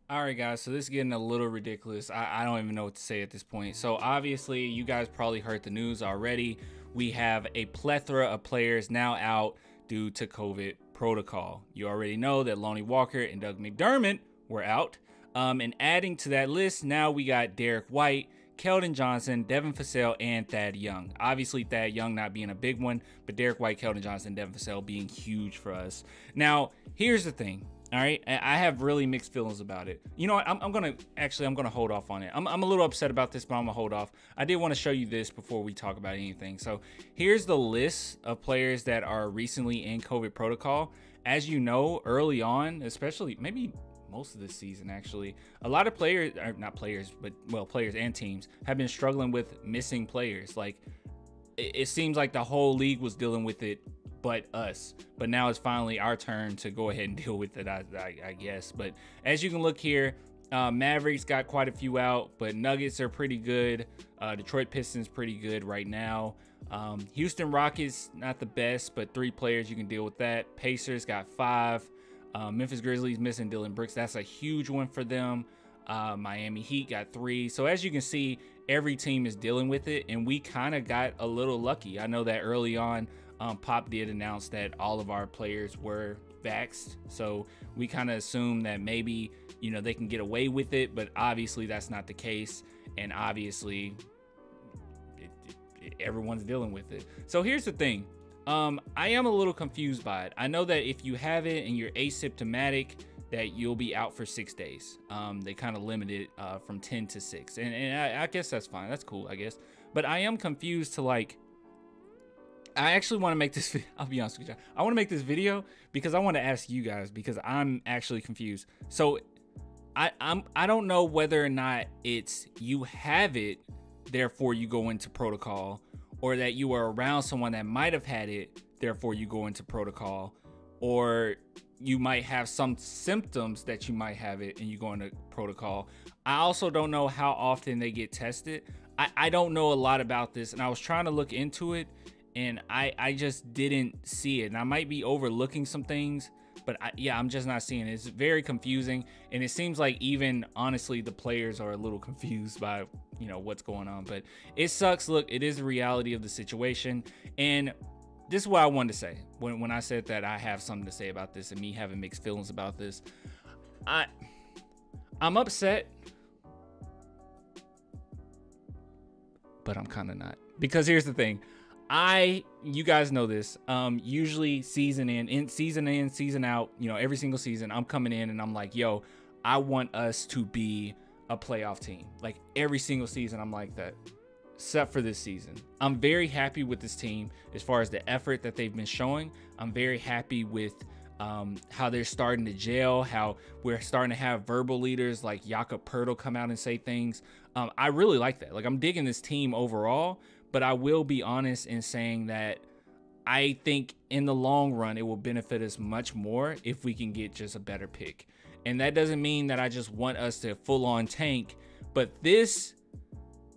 All right, guys, so this is getting a little ridiculous. I don't even know what to say at this point. So obviously, you guys probably heard the news already. We have a plethora of players now out due to COVID protocol. You already know that Lonnie Walker and Doug McDermott were out. And adding to that list, now we got Derek White, Keldon Johnson, Devin Vassell, and Thad Young. Obviously, Thad Young not being a big one, but Derek White, Keldon Johnson, Devin Vassell being huge for us. Now, here's the thing. All right, I have really mixed feelings about it. You know what? I'm gonna hold off on it. I'm a little upset about this, but I'm gonna hold off. I did want to show you this before we talk about anything. So here's the list of players that are recently in COVID protocol. As you know, early on, especially maybe most of this season, actually, a lot of players, or not players, but well, players and teams have been struggling with missing players. Like it seems like the whole league was dealing with it but us, but now it's finally our turn to go ahead and deal with it, I guess. But as you can look here, Mavericks got quite a few out, but Nuggets are pretty good. Detroit Pistons pretty good right now. Houston Rockets not the best, but 3 players, you can deal with that. Pacers got 5. Memphis Grizzlies missing Dylan Brooks, that's a huge one for them. Miami Heat got 3. So as you can see, every team is dealing with it, and we kind of got a little lucky. I know that early on, Pop did announce that all of our players were vaxxed, so we kind of assumed that maybe, you know, they can get away with it, but obviously that's not the case, and obviously everyone's dealing with it. So here's the thing, I am a little confused by it. I know that if you have it and you're asymptomatic, that you'll be out for 6 days. They kind of limit it from 10 to 6, and I guess that's fine, that's cool, I guess. But I am confused to, like, I actually want to make this video. I'll be honest with you. I want to make this video because I want to ask you guys, because I'm actually confused. So I don't know whether or not it's you have it, therefore you go into protocol, or that you are around someone that might have had it, therefore you go into protocol, or you might have some symptoms that you might have it and you go into protocol. I also don't know how often they get tested. I don't know a lot about this, and I was trying to look into it, and I just didn't see it. And I might be overlooking some things, but yeah, I'm just not seeing it. It's very confusing, and it seems like even honestly the players are a little confused by, you know, what's going on. But it sucks. Look, it is the reality of the situation, and this is what I wanted to say when I said that I have something to say about this and me having mixed feelings about this. I'm upset, but I'm kind of not, because here's the thing. You guys know this, usually season in, season out, you know, every single season I'm coming in and I'm like, yo, I want us to be a playoff team. Like every single season I'm like that, except for this season. I'm very happy with this team as far as the effort that they've been showing. I'm very happy with how they're starting to gel, how we're starting to have verbal leaders like Jakob Poeltl come out and say things. I really like that. Like, I'm digging this team overall, but I will be honest in saying that I think in the long run, it will benefit us much more if we can get just a better pick. And that doesn't mean that I just want us to full on tank, but this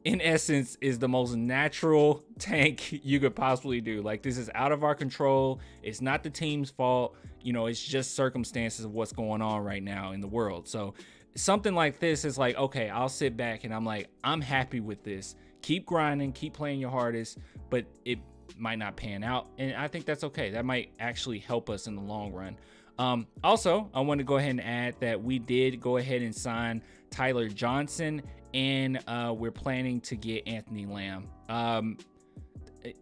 in essence is the most natural tank you could possibly do. Like, this is out of our control. It's not the team's fault. You know, it's just circumstances of what's going on right now in the world. So something like this is like, okay, I'll sit back and I'm like, I'm happy with this. Keep grinding, keep playing your hardest, but it might not pan out. And I think that's okay. That might actually help us in the long run. Also, I want to go ahead and add that we did go ahead and sign Tyler Johnson, and we're planning to get Anthony Lamb.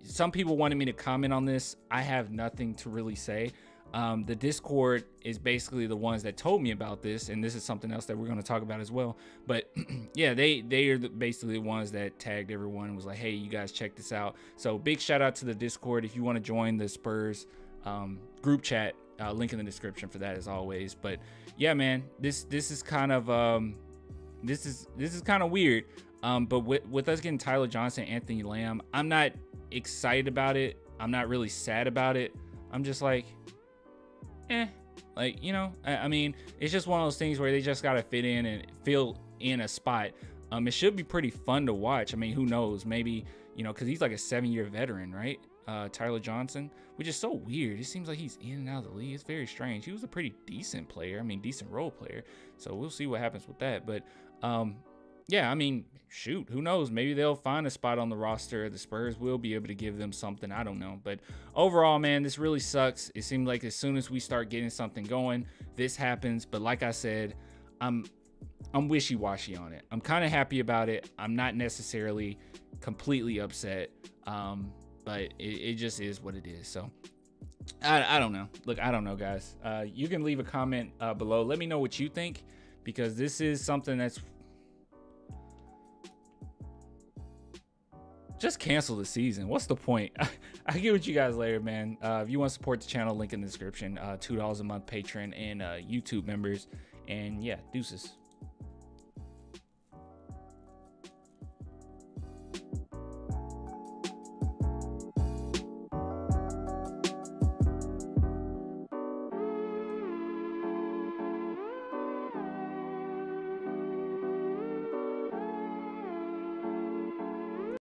Some people wanted me to comment on this. I have nothing to really say. The Discord is basically the ones that told me about this, and this is something else that we're going to talk about as well. But yeah, they are basically the ones that tagged everyone and was like, hey, you guys check this out. So big shout out to the Discord. If you want to join the Spurs group chat, link in the description for that as always. But yeah, man, this is kind of this is kind of weird. But with us getting Tyler Johnson, Anthony Lamb, I'm not excited about it. I'm not really sad about it. I'm just like, like, you know, I mean, it's just one of those things where they just got to fit in and fill in a spot. It should be pretty fun to watch. I mean, who knows? Maybe, you know, because he's like a 7-year veteran, right? Tyler Johnson, which is so weird. It seems like he's in and out of the league. It's very strange. He was a pretty decent player. I mean, decent role player. So we'll see what happens with that. But yeah, I mean, shoot, who knows? Maybe they'll find a spot on the roster. The Spurs will be able to give them something. I don't know. But overall, man, this really sucks. It seemed like as soon as we start getting something going, this happens. But like I said, I'm wishy-washy on it. I'm kind of happy about it. I'm not necessarily completely upset. But it just is what it is. So I don't know. Look, I don't know, guys. You can leave a comment below. Let me know what you think, because this is something that's just cancel the season. What's the point? I'll get with you guys later, man. If you want to support the channel, link in the description. $2 a month Patreon and YouTube members. And yeah, deuces.